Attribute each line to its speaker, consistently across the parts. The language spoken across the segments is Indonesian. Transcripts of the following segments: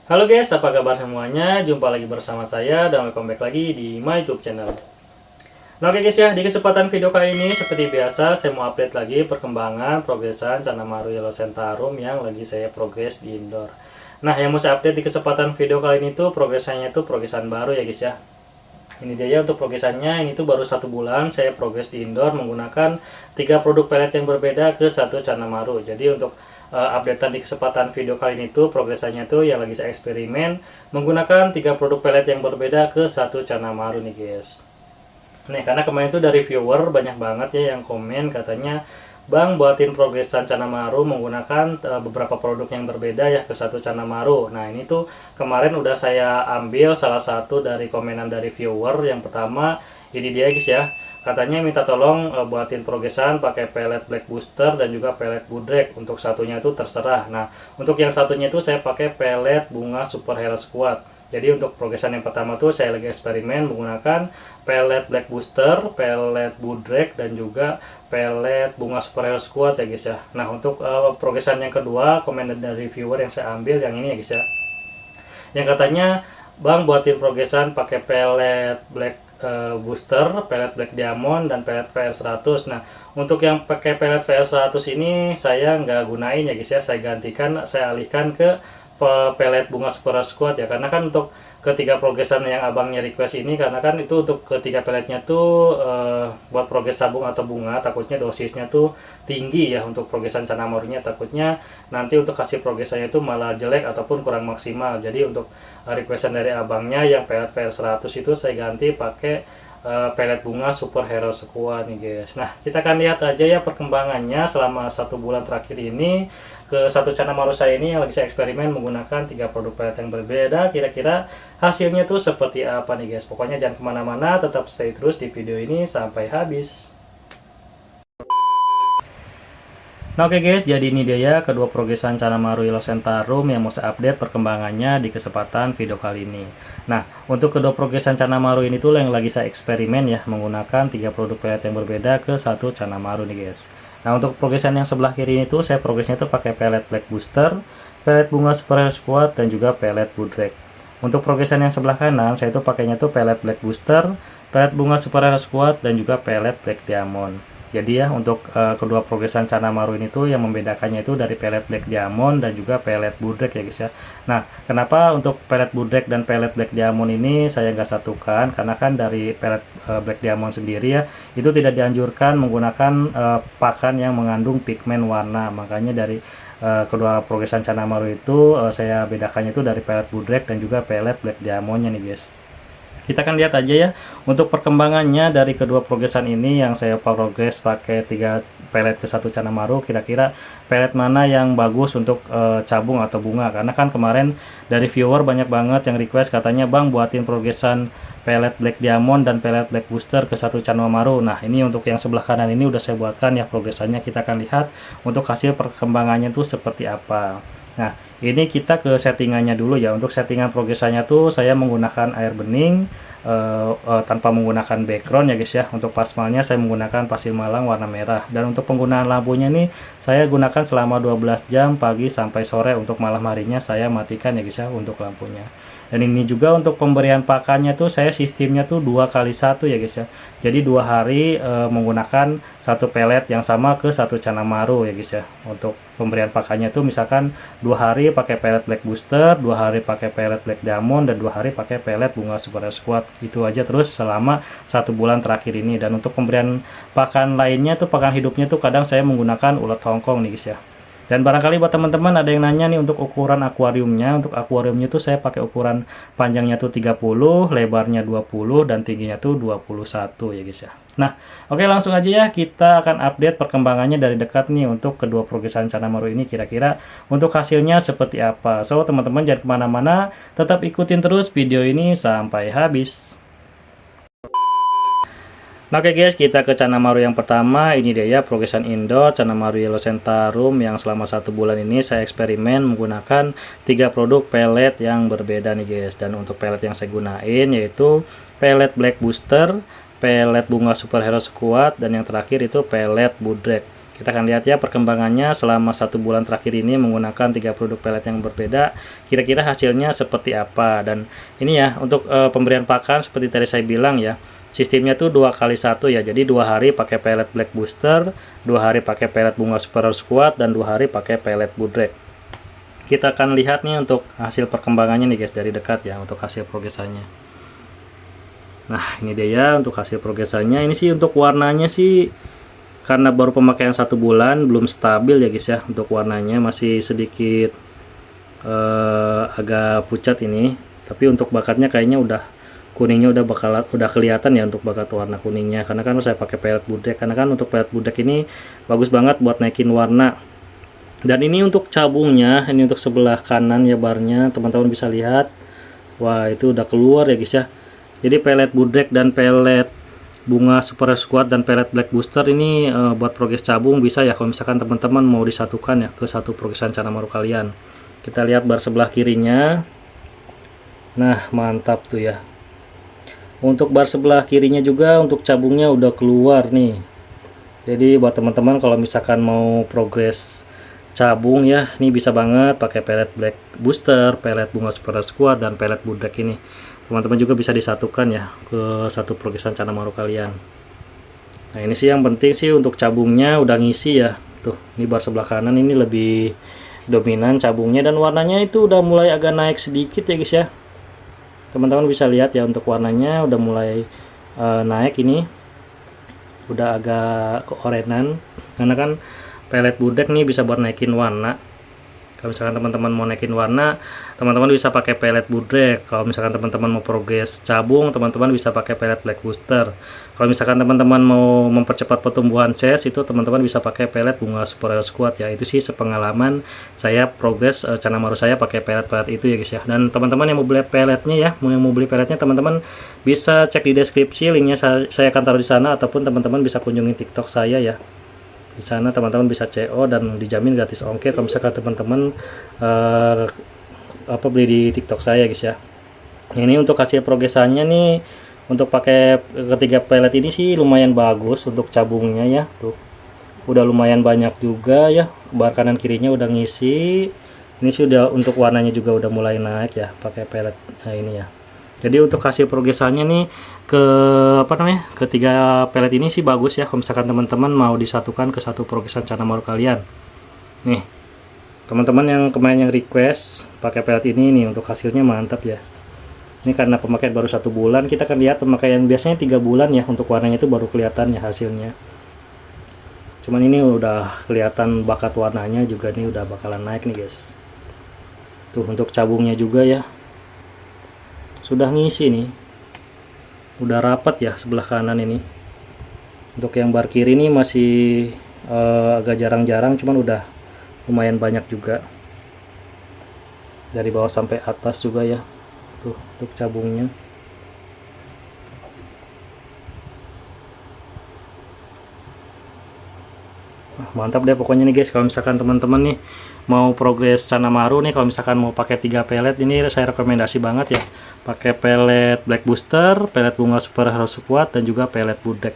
Speaker 1: Halo guys, apa kabar semuanya? Jumpa lagi bersama saya dan welcome back lagi di my YouTube channel. Nah oke guys ya, di kesempatan video kali ini seperti biasa saya mau update lagi perkembangan progresan Canamaru Yellow Centaurum yang lagi saya progres di indoor. Nah yang mau saya update di kesempatan video kali ini tuh progresannya tuh progresan baru ya guys ya. Ini dia ya untuk progresannya, ini tuh baru 1 bulan saya progres di indoor menggunakan 3 produk pelet yang berbeda ke satu Canamaru. Jadi untuk updatean di kesempatan video kali ini tuh progresannya tuh yang lagi saya eksperimen menggunakan 3 produk pelet yang berbeda ke satu Canamaru nih guys. Nih karena kemarin tuh dari viewer banyak banget ya yang komen katanya, Bang buatin progresan Canamaru menggunakan beberapa produk yang berbeda ya ke satu Canamaru. Nah ini tuh kemarin udah saya ambil salah satu dari komenan dari viewer. Yang pertama ini dia guys ya, katanya minta tolong buatin progresan pakai pelet black booster dan juga pelet budrek. Untuk satunya itu terserah. Nah untuk yang satunya itu saya pakai pelet bunga super hero squad. Jadi untuk progresan yang pertama tuh saya lagi eksperimen menggunakan pelet black booster, pelet budrek dan juga pelet bunga super hero squad ya guys ya. Nah untuk progresan yang kedua komen dari viewer yang saya ambil yang ini ya guys ya, yang katanya Bang buatin progresan pakai pelet black booster, pelet black diamond dan pelet VR100. Nah untuk yang pakai pelet VR100 ini saya nggak gunain ya guys ya, saya gantikan, saya alihkan ke pelet bunga super squad ya, karena kan untuk ketiga progresan yang abangnya request ini, karena kan itu untuk ketiga peletnya tuh buat progres sabung atau bunga takutnya dosisnya tuh tinggi ya untuk progresan Canamarunya, takutnya nanti untuk kasih progresannya itu malah jelek ataupun kurang maksimal. Jadi untuk requestan dari abangnya yang pelet VR100 itu saya ganti pakai pelet bunga super hero squad nih guys. Nah kita akan lihat aja ya perkembangannya selama 1 bulan terakhir ini ke satu Canamaru saya ini yang lagi saya eksperimen menggunakan 3 produk pelet yang berbeda. Kira-kira hasilnya tuh seperti apa nih guys. Pokoknya jangan kemana-mana, tetap stay terus di video ini sampai habis. Nah oke guys, jadi ini dia ya kedua progresan Canamaru Yellow Centaurum yang mau saya update perkembangannya di kesempatan video kali ini. Nah untuk kedua progresan Canamaru ini tuh yang lagi saya eksperimen ya menggunakan 3 produk pelet yang berbeda ke satu Canamaru nih guys. Nah untuk progresan yang sebelah kiri ini tuh saya progresnya tuh pakai pelet black booster, pelet bunga super hero squad dan juga pelet budrek. Untuk progresan yang sebelah kanan saya tuh pakainya tuh pelet black booster, pelet bunga super hero squad dan juga pelet black diamond. Jadi ya untuk kedua progresan Canamaru ini tuh yang membedakannya itu dari pelet black diamond dan juga pelet budrek ya guys ya. Nah kenapa untuk pelet budrek dan pelet black diamond ini saya nggak satukan, karena kan dari pelet black diamond sendiri ya itu tidak dianjurkan menggunakan pakan yang mengandung pigmen warna. Makanya dari kedua progresan Canamaru itu saya bedakannya itu dari pelet budrek dan juga pelet black diamondnya nih guys. Kita akan lihat aja ya untuk perkembangannya dari kedua progresan ini yang saya progres pakai 3 pelet ke satu Canamaru. Kira-kira pelet mana yang bagus untuk cabung atau bunga, karena kan kemarin dari viewer banyak banget yang request katanya Bang buatin progresan pelet black diamond dan pelet black booster ke satu Canamaru. Nah ini untuk yang sebelah kanan ini udah saya buatkan ya progresannya. Kita akan lihat untuk hasil perkembangannya tuh seperti apa. Nah ini kita ke settingannya dulu ya. Untuk settingan progresannya tuh saya menggunakan air bening tanpa menggunakan background ya guys ya. Untuk pasmalnya saya menggunakan pasir malang warna merah, dan untuk penggunaan lampunya nih saya gunakan selama 12 jam pagi sampai sore. Untuk malam harinya saya matikan ya guys ya untuk lampunya. Dan ini juga untuk pemberian pakannya tuh saya sistemnya tuh 2x1 ya guys ya. Jadi 2 hari menggunakan satu pelet yang sama ke satu Canamaru ya guys ya. Untuk pemberian pakannya tuh misalkan 2 hari pakai pelet black booster, 2 hari pakai pelet black diamond, dan 2 hari pakai pelet bunga super squad. Itu aja terus selama 1 bulan terakhir ini. Dan untuk pemberian pakan lainnya tuh, pakan hidupnya tuh kadang saya menggunakan ulat Hongkong nih guys ya. Dan barangkali buat teman-teman ada yang nanya nih untuk ukuran akuariumnya. Untuk akuariumnya tuh saya pakai ukuran panjangnya tuh 30, lebarnya 20, dan tingginya tuh 21 ya guys ya. Nah oke langsung aja ya kita akan update perkembangannya dari dekat nih untuk kedua progresan Canamaru ini, kira-kira untuk hasilnya seperti apa. So teman-teman jangan kemana-mana, tetap ikutin terus video ini sampai habis. Nah, oke guys, kita ke Canamaru yang pertama. Ini dia ya progresan indoor Canamaru Yellow Centaurum yang selama 1 bulan ini saya eksperimen menggunakan 3 produk pelet yang berbeda nih guys. Dan untuk pelet yang saya gunain yaitu pelet black booster, pelet bunga super hero squad, dan yang terakhir itu pelet budrek. Kita akan lihat ya perkembangannya selama 1 bulan terakhir ini menggunakan 3 produk pelet yang berbeda. Kira-kira hasilnya seperti apa. Dan ini ya untuk pemberian pakan seperti tadi saya bilang ya. Sistemnya tuh 2x1 ya. Jadi 2 hari pakai pelet Black Booster, 2 hari pakai pelet Bunga Super Squad, dan 2 hari pakai pelet Budrek. Kita akan lihat nih untuk hasil perkembangannya nih guys dari dekat ya, untuk hasil progresannya. Nah ini dia ya untuk hasil progresannya. Ini sih untuk warnanya sih, karena baru pemakaian 1 bulan belum stabil ya guys ya. Untuk warnanya masih sedikit agak pucat ini, tapi untuk bakatnya kayaknya kuningnya udah kelihatan ya untuk bakat warna kuningnya, karena kan saya pakai pelet Budrek. Karena kan untuk pelet Budrek ini bagus banget buat naikin warna. Dan ini untuk cabungnya, ini untuk sebelah kanan ya barnya, teman-teman bisa lihat. Wah itu udah keluar ya guys ya. Jadi pelet Budrek dan pelet Bunga Super Squad dan pelet Black Booster ini buat progres cabung bisa ya kalau misalkan teman-teman mau disatukan ya ke satu progresan Canamaru kalian. Kita lihat bar sebelah kirinya. Nah mantap tuh ya. Untuk bar sebelah kirinya juga untuk cabungnya udah keluar nih. Jadi buat teman-teman kalau misalkan mau progres cabung ya, ini bisa banget pakai pelet Black Booster, pelet Bunga Super Squad, dan pelet Budrek ini. Teman-teman juga bisa disatukan ya ke satu progresan Canamaru kalian. Nah ini sih yang penting sih untuk cabungnya udah ngisi ya. Tuh ini bar sebelah kanan ini lebih dominan cabungnya, dan warnanya itu udah mulai agak naik sedikit ya guys ya. Teman-teman bisa lihat ya untuk warnanya udah mulai naik, ini udah agak keorenan, karena kan pelet Budrek nih bisa buat naikin warna. Kalau misalkan teman-teman mau naikin warna, teman-teman bisa pakai pelet Budrek. Kalau misalkan teman-teman mau progres cabung, teman-teman bisa pakai pelet Black Booster. Kalau misalkan teman-teman mau mempercepat pertumbuhan chest, itu teman-teman bisa pakai pelet Bunga Super Squad ya. Itu sih sepengalaman saya progres Canamaru saya pakai pelet-pelet itu ya guys ya. Dan teman-teman yang mau beli peletnya ya, mau beli peletnya, teman-teman bisa cek di deskripsi, linknya saya akan taruh di sana, ataupun teman-teman bisa kunjungi TikTok saya ya. Di sana teman-teman bisa CO dan dijamin gratis ongkir kalau misalkan teman-teman beli di TikTok saya guys ya. Ini untuk hasil progresannya nih, untuk pakai ketiga pelet ini sih lumayan bagus untuk cabungnya ya. Tuh udah lumayan banyak juga ya, bar kanan kirinya udah ngisi. Ini sih udah untuk warnanya juga udah mulai naik ya pakai pelet ini ya. Jadi untuk hasil progresannya nih ketiga pelet ini sih bagus ya kalau misalkan teman-teman mau disatukan ke satu progresan Canamaru kalian. Nih teman-teman yang kemarin yang request pakai pelet ini nih, untuk hasilnya mantap ya. Ini karena pemakaian baru 1 bulan, kita akan lihat pemakaian biasanya 3 bulan ya, untuk warnanya itu baru kelihatan ya hasilnya. Cuman ini udah kelihatan bakat warnanya juga nih, udah bakalan naik nih guys. Tuh untuk cabungnya juga ya sudah ngisi nih, udah rapat ya sebelah kanan ini. Untuk yang bar kiri ini masih agak jarang-jarang, cuman udah lumayan banyak juga dari bawah sampai atas juga ya. Tuh untuk cabungnya. Mantap deh pokoknya nih guys. Kalau misalkan teman-teman nih mau progres Canamaru nih, kalau misalkan mau pakai 3 pelet ini, saya rekomendasi banget ya pakai pelet Black Booster, pelet Bunga Super Squad, dan juga pelet Budrek.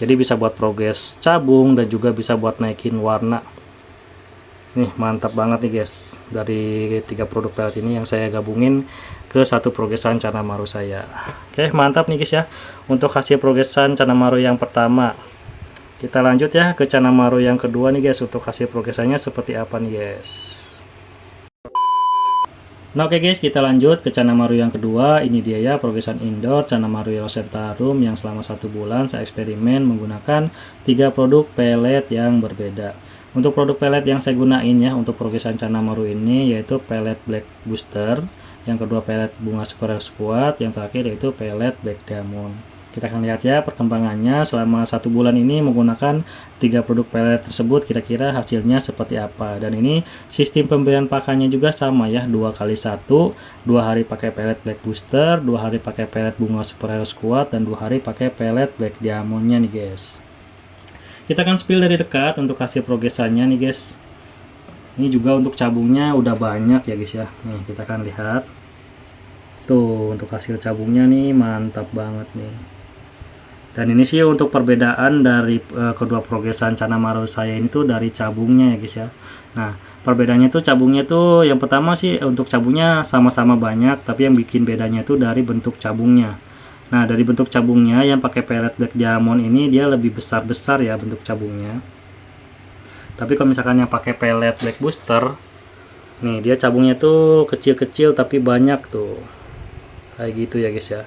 Speaker 1: Jadi bisa buat progres cabung dan juga bisa buat naikin warna. Nih mantap banget nih guys, dari 3 produk pelet ini yang saya gabungin ke satu progresan Canamaru saya. Oke mantap nih guys ya untuk hasil progresan Canamaru yang pertama. Kita lanjut ya ke Canamaru yang kedua nih guys, untuk hasil progresannya seperti apa nih guys. Nah oke guys, kita lanjut ke Canamaru yang kedua. Ini dia ya progresan indoor Canamaru Yellow Centarum yang selama 1 bulan saya eksperimen menggunakan 3 produk pelet yang berbeda. Untuk produk pelet yang saya gunain ya untuk progresan Canamaru ini yaitu pelet Black Booster, yang kedua pelet Bunga Super Squad, yang terakhir yaitu pelet Black Diamond. Kita akan lihat ya perkembangannya selama 1 bulan ini menggunakan 3 produk pelet tersebut, kira-kira hasilnya seperti apa. Dan ini sistem pemberian pakannya juga sama ya, 2x1, 2 hari pakai pelet Black Booster, 2 hari pakai pelet Bunga Super Squad, dan 2 hari pakai pelet Black Diamondnya nih guys. Kita akan spill dari dekat untuk hasil progresannya nih guys. Ini juga untuk cabungnya udah banyak ya guys ya. Nih kita akan lihat. Tuh untuk hasil cabungnya nih mantap banget nih. Dan ini sih untuk perbedaan dari kedua progresan Canamaru saya ini tuh dari cabungnya ya guys ya. Nah, perbedaannya tuh cabungnya tuh yang pertama sih untuk cabungnya sama-sama banyak, tapi yang bikin bedanya tuh dari bentuk cabungnya. Nah, dari bentuk cabungnya yang pakai pelet Black Diamond ini dia lebih besar-besar ya bentuk cabungnya. Tapi kalau misalkan yang pakai pelet Black Booster, nih dia cabungnya tuh kecil-kecil tapi banyak tuh. Kayak gitu ya guys ya.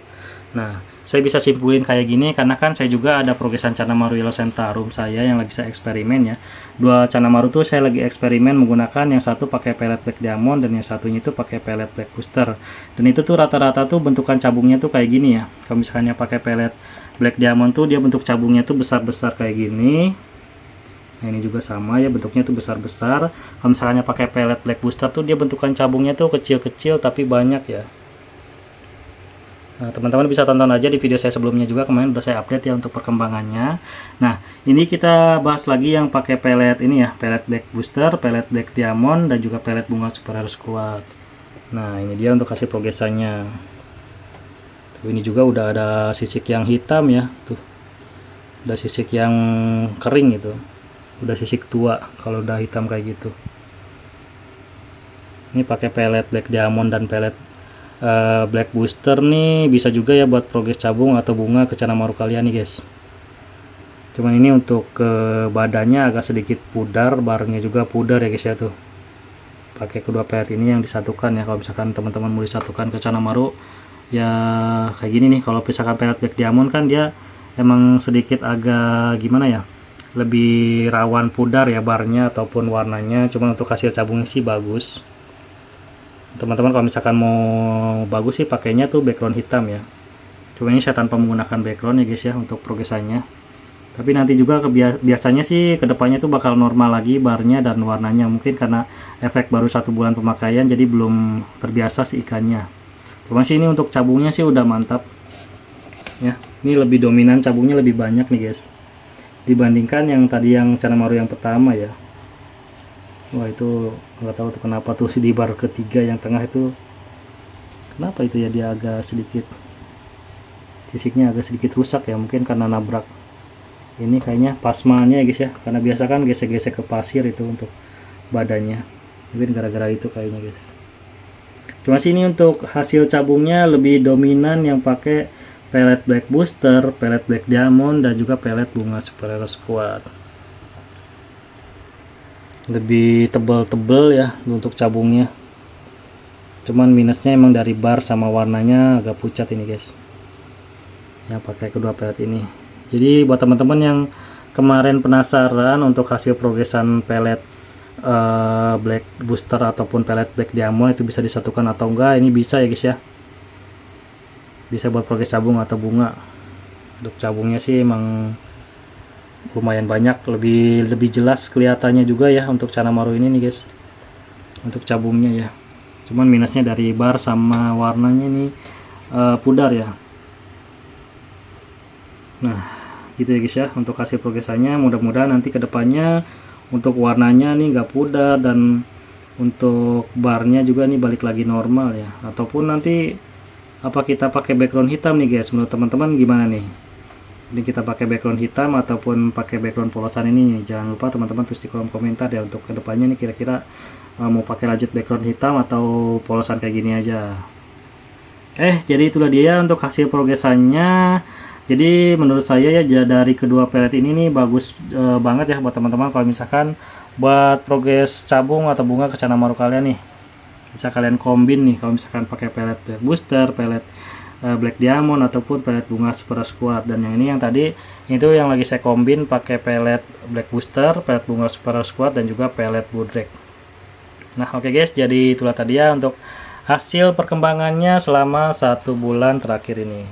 Speaker 1: Nah, saya bisa simpulin kayak gini karena kan saya juga ada progresan Canamaru Yellow Centarum saya yang lagi saya eksperimen ya. Dua Canamaru tuh saya lagi eksperimen menggunakan yang satu pakai pelet Black Diamond dan yang satunya itu pakai pelet Black Booster. Dan itu tuh rata-rata tuh bentukan cabungnya tuh kayak gini ya. Kalau misalnya pakai pelet Black Diamond tuh dia bentuk cabungnya tuh besar-besar kayak gini. Nah, ini juga sama ya, bentuknya tuh besar-besar. Kalau misalnya pakai pelet Black Booster tuh dia bentukan cabungnya tuh kecil-kecil tapi banyak ya. Nah, teman-teman bisa tonton aja di video saya sebelumnya juga, kemarin udah saya update ya untuk perkembangannya. Nah, ini kita bahas lagi yang pakai pelet ini ya, pelet Black Booster, pelet Black Diamond, dan juga pelet bunga Super Hero Squad. Nah, ini dia untuk hasil progresannya. Tuh, ini juga udah ada sisik yang hitam ya, tuh. Udah sisik yang kering gitu. Udah sisik tua kalau udah hitam kayak gitu. Ini pakai pelet Black Diamond dan pelet Black Booster nih bisa juga ya buat progres cabung atau bunga ke Canamaru kalian nih guys. Cuman ini untuk ke badannya agak sedikit pudar, barangnya juga pudar ya guys ya tuh. Pakai kedua pelet ini yang disatukan ya. Kalau misalkan teman-teman mau disatukan ke Canamaru ya kayak gini nih. Kalau misalkan pelet Black Diamond kan dia emang sedikit agak gimana ya, lebih rawan pudar ya barnya ataupun warnanya. Cuman untuk hasil cabungnya sih bagus. Teman-teman kalau misalkan mau bagus sih pakainya tuh background hitam ya. Cuma ini saya tanpa menggunakan background ya guys ya untuk progresannya. Tapi nanti juga biasanya sih kedepannya tuh bakal normal lagi barnya dan warnanya, mungkin karena efek baru 1 bulan pemakaian jadi belum terbiasa si ikannya. Cuma sih ini untuk cabungnya sih udah mantap ya. Ini lebih dominan, cabungnya lebih banyak nih guys dibandingkan yang tadi yang Canamaru yang pertama ya. Wah, itu nggak tahu tuh kenapa tuh di bar ketiga yang tengah itu kenapa itu ya, dia agak sedikit sisiknya agak sedikit rusak ya, mungkin karena nabrak ini kayaknya pasmanya ya guys ya, karena biasa kan gesek-gesek ke pasir itu untuk badannya, mungkin gara-gara itu kayaknya guys. Cuma sini untuk hasil cabungnya lebih dominan yang pakai pelet Black Booster, pelet Black Diamond, dan juga pelet bunga Super Hero Squad. Lebih tebel-tebel ya untuk cabungnya. Cuman minusnya emang dari bar sama warnanya agak pucat ini guys yang pakai kedua pelet ini. Jadi buat teman-teman yang kemarin penasaran untuk hasil progresan pelet Black Booster ataupun pelet Black Diamond itu bisa disatukan atau enggak, ini bisa ya guys ya, bisa buat progres cabung atau bunga. Untuk cabungnya sih emang lumayan banyak, lebih jelas kelihatannya juga ya untuk Canamaru ini nih guys untuk cabungnya ya. Cuman minusnya dari bar sama warnanya nih pudar ya. Nah gitu ya guys ya untuk hasil progresannya. Mudah-mudahan nanti kedepannya untuk warnanya nih nggak pudar dan untuk barnya juga nih balik lagi normal ya. Ataupun nanti apa kita pakai background hitam nih guys, menurut teman-teman gimana nih? Ini kita pakai background hitam ataupun pakai background polosan ini, jangan lupa teman-teman tulis di kolom komentar ya untuk kedepannya nih kira-kira mau pakai lanjut background hitam atau polosan kayak gini aja. Jadi itulah dia untuk hasil progresannya. Jadi menurut saya ya dari kedua pelet ini nih bagus banget ya buat teman-teman kalau misalkan buat progres cabung atau bunga ke Canamaru kalian nih, bisa kalian kombin nih kalau misalkan pakai pelet Black Booster, pelet Black Diamond ataupun pelet bunga Super Squad. Dan yang ini yang tadi itu yang lagi saya kombin pakai pelet Black Booster, pelet bunga Super Squad, dan juga pelet Budrek. Nah oke guys, jadi itulah tadi ya untuk hasil perkembangannya selama 1 bulan terakhir ini.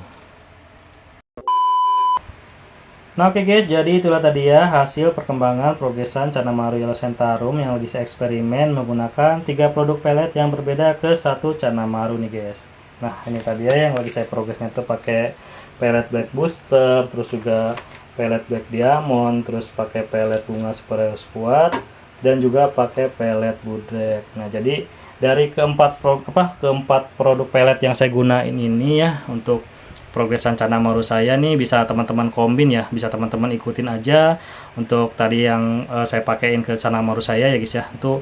Speaker 1: Nah oke guys, jadi itulah tadi ya hasil perkembangan progresan Canamaru Yellow Centarum yang lagi saya eksperimen menggunakan 3 produk pelet yang berbeda ke 1 Canamaru nih guys. Nah ini tadi ya yang lagi saya progresnya tuh pakai pelet Black Booster, terus juga pelet Black Diamond, terus pakai pelet bunga Super Hero Squad, dan juga pakai pelet Budrek. Nah jadi dari keempat produk pelet yang saya gunain ini ya untuk progresan Canamaru saya nih bisa teman-teman kombin ya, bisa teman-teman ikutin aja untuk tadi yang saya pakaiin ke Canamaru saya ya guys ya. Itu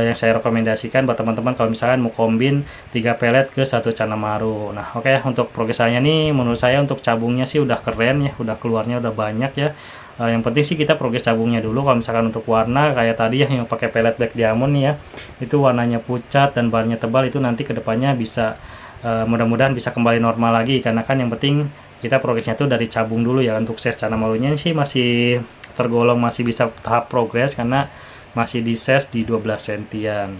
Speaker 1: yang saya rekomendasikan buat teman-teman kalau misalkan mau kombin 3 pelet ke satu Canamaru. Nah oke ya, untuk progresannya nih menurut saya untuk cabungnya sih udah keren ya, udah keluarnya udah banyak ya. Yang penting sih kita progres cabungnya dulu. Kalau misalkan untuk warna kayak tadi yang pakai pelet black diamond nih ya, itu warnanya pucat dan bahannya tebal, itu nanti kedepannya bisa mudah-mudahan bisa kembali normal lagi, karena kan yang penting kita progresnya tuh dari cabung dulu ya. Untuk ses Canamarunya sih masih tergolong masih bisa tahap progres karena masih di ses di 12 sentian.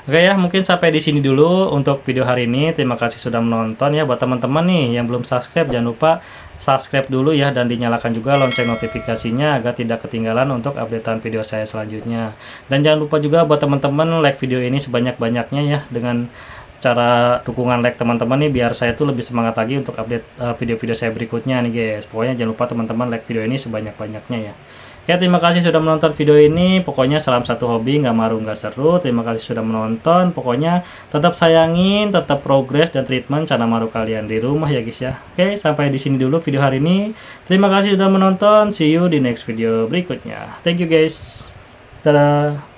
Speaker 1: Oke ya, mungkin sampai di sini dulu untuk video hari ini. Terima kasih sudah menonton ya. Buat teman-teman nih yang belum subscribe, jangan lupa subscribe dulu ya, dan dinyalakan juga lonceng notifikasinya agar tidak ketinggalan untuk updatean video saya selanjutnya. Dan jangan lupa juga buat teman-teman like video ini sebanyak-banyaknya ya, dengan cara dukungan like teman-teman nih biar saya tuh lebih semangat lagi untuk update video-video saya berikutnya nih guys. Pokoknya jangan lupa teman-teman like video ini sebanyak-banyaknya ya. Ya, terima kasih sudah menonton video ini. Pokoknya salam satu hobi, nggak maru nggak seru. Terima kasih sudah menonton. Pokoknya tetap sayangin, tetap progres dan treatment Canamaru kalian di rumah ya guys ya. Oke, sampai di sini dulu video hari ini. Terima kasih sudah menonton. See you di next video berikutnya. Thank you guys. Dadah.